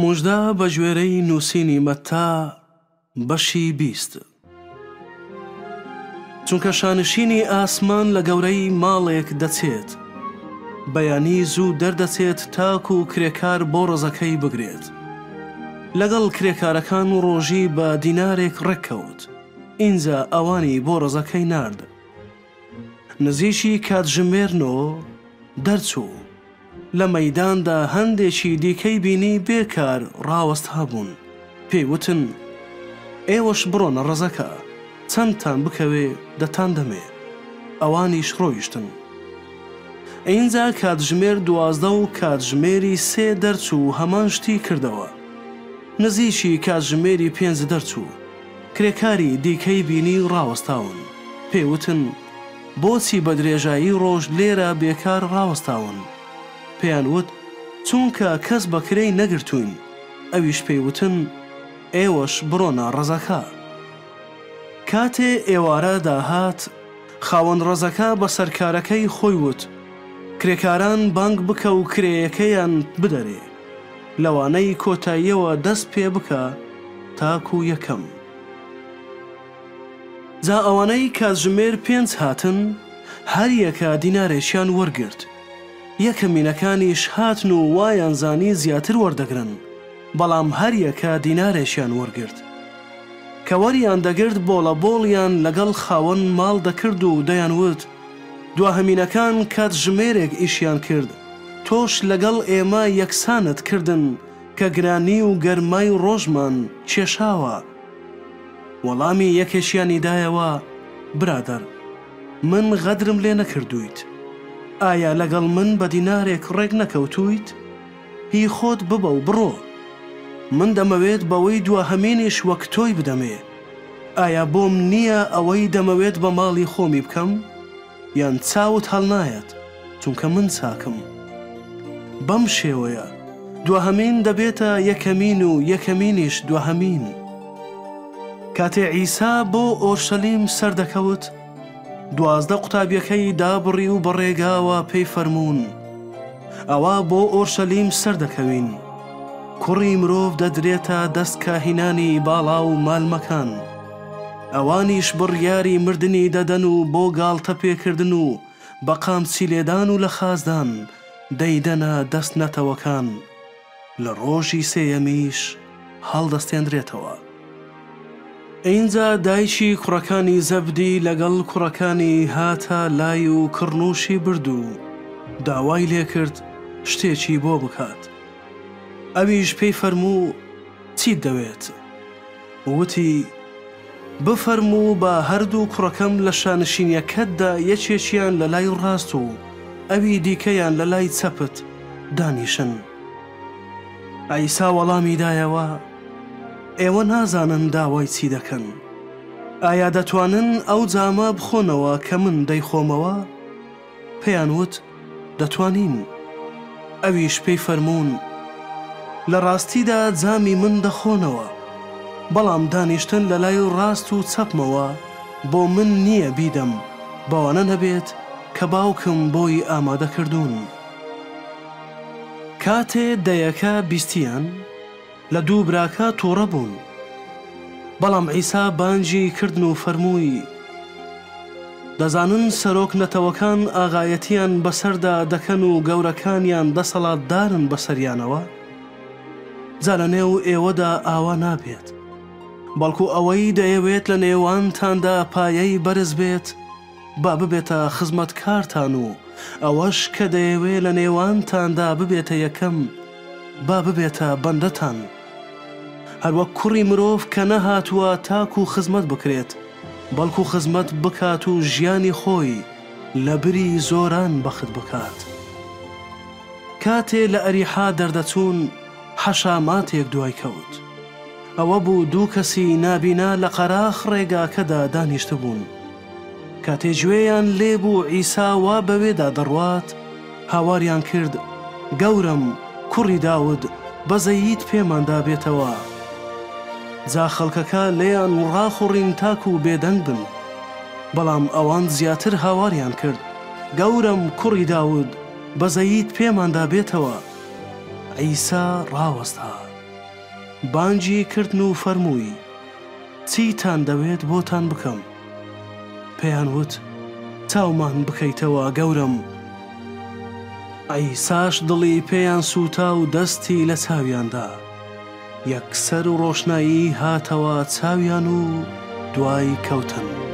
موژدە بە ژوێرەی نووسینی مەتتا بەشی 20. چونکە شانشینی ئاسمان لە گەورەی ماڵێک دەچێت، بەیانی زوو دەردەچێت تاک و کرێکار بۆ ڕزەکەی بگرێت. لەگەڵ کرێکارەکان و ڕۆژی بە دینارێک ڕێککەوت، ئینجا ئەوانی بۆ ڕزەکەی نارد. نزیشی کاتژمێرنەوە دەرچوو، لە مەیداندا هەندێکی دیکەی بینی بێکار ڕاوەستا بوون. پێیوتن: ئێوەش بڕۆنە ڕزەکە، چەندتان بکەوێ دەتان دەمێ. ئەوانیش ڕۆیشتن. ئینجا کاتژمێر 12 و کاتژمێری 3 دەرچوو هەمان شتی کردەوە. نزیشی کاتژمێری 5 دەرچوو، کرێکاری دیکەی بینی ڕاوەستاون. پێیوتن: بۆچی بە درێژایی ڕۆژ لێرە بێکار ڕاوەستاون؟ پێیان وت: چونکە کەس بەکرەی نەگرتوین. ئەویش پێیوتن: ئێوەش بڕۆنە ڕزەکە. کاتێ ئێوارە داهات، خاوەن ڕزەکە بە سەرکارەکەی خۆی وت: کرێکاران بانگ بکە و کرێیەکەیان بدەرێ، لەوانەی کۆتاییەوە دەست پێ بکە تاکو یەکەم. جا ئەوانەی کاتژمێر 5 هاتن، هەر یەکە دینارێکیان وەرگرت. یەکەمینەکانیش هاتن و وایان زانی زیاتر وەردەگرن، بەڵام هەر یەکە دینارێکیان وەرگرت. کە وەریان دەگرت بۆڵە بۆڵیان لەگەڵ خاوەن ماڵ دەکرد و دەیانوت: دواهەمینەکان کاتژمێرێک ئیشیان کرد، تۆش لەگەڵ ئێمە یەکسانت کردن کە گرانی و گەرمای ڕۆژمان کێشاوە. وەڵامی یەکێکیانی دایەوە: برادەر، من غەدرم لێ نەکردوویت. ئایا لەگەڵ من بە دینارێک ڕێک نەکەوتویت؟ هی خۆت ببە و بڕۆ. من دەمەوێت بەوەی دواهەمینیش وەک تۆی بدەمێ. ئایا بۆم نییە ئەوەی دەمەوێت بە ماڵی خۆمی بکەم؟ یان چاوت هەڵنایەت چونکە من چاکم؟ بەم شێوەیە دواهەمین دەبێتە یەکەمین و یەکەمینیش دواهەمین. کاتێ عیسا بۆ ئۆرشەلیم سەردەکەوت، 12 قوتابیەکەی دابڕی و بەڕێگاوە پێی فەرموون: ئەوە بۆ ئۆرشەلیم سەردەکەوین. کوڕی مرۆڤ دەدرێتە دەست کاهینانی باڵا و مالمەکان. ئەوانیش بڕیاری مردنی دەدەن و بۆ گاڵتە پێکردن و بە قامچی لێدان و لە خازدان دەیدەنە دەست نەتەوەکان. لە ڕۆژی سێیەمیش هەڵدەستێنرێتەوە. ئینجا دایکی کوڕەکانی زەبدی لەگەڵ کوڕەکانی هاتە لای و کڕنوشی برد و داوای لێ کرد شتێکی بۆ بکات. ئەویش پێی فەرموو: چیت دەوێت؟ وتی: بفەرموو بە هەردوو کوڕەکەم لە شانشینیەکەتدا یەکێکیان لە لای ڕاست و ئەوی دیکەیان لە لای چەپت دانیشن. عیسا وەڵامی دایەوە: ئێوە نازانن داوای چی دەکەن. ئایا دەتوانن ئەو جامە بخۆنەوە کە من دەیخۆمەوە؟ پێیان وت: دەتوانین. ئەویش پێی فەرموون: لە ڕاستیدا جامی من دەخۆنەوە، بەڵام دانیشتن لە لای ڕاست و چەپمەوە بۆ من نییە بیدەم، بەوانە نەبێت کە باوکم بۆی ئامادەکردوون. کاتێ دەیەکە بیستیان، لە دوو براکە تووڕە بوون. بەڵام عیسا بانجی کردن و فەرمووی: دەزانن سەرۆک نەتەوەکان ئاغایەتیان بەسەردا دەکەن و گەورەکانیان دەسەڵاتدارن بەسەریانەوە؟ جا لە نێو ئێوەدا ئاوا نابێت، بەڵکو ئەوەی دەیەوێت لە نێوانتاندا پایەی بەرز بێت با ببێتە خزمەتکارتان، و ئەوەش کە دەیەوێت لە نێوانتاندا ببێتە یەکەم با ببێتە بەندەتان. هەروەک کوڕی مرۆڤ کە نەهاتووە تاک و خزمەت بکرێت، بەڵکو خزمەت بکات و ژیانی خۆی لە بری زۆران بەخت بکات. کاتێ لە ئەریحا دەردەچوون، حەشاماتێک دوای کەوت. ئەوە بوو دوو کەسی نابینا لە قەراخ ڕێگاکەدا دانیشتە بوون. کاتێ گوێیان لێبوو عیسا وا بەوێدا دەڕوات، هاواریان کرد: گەورم، کوڕی داود، بەزەییت پێماندا بێتەوە. جا خەڵکەکە لێیان ڕاخوڕین تاک و بێدەنگ بن. بەڵام ئەوان زیاتر هاواریان کرد: گەورم، کوڕی داود، بەزەییت پێماندا بێتەوە. عیسا ڕاوەستا بانگی کردن و فەرمووی: چیتان دەوێت بۆتان بکەم؟ پێیان وت: چاومان بکەیتەوە گەورم. عیساش دڵی پێیان سووتا و دەستی لە چاویاندا. یەکسەر ڕۆشنایی هاتەوە چاویان و دوای کەوتن.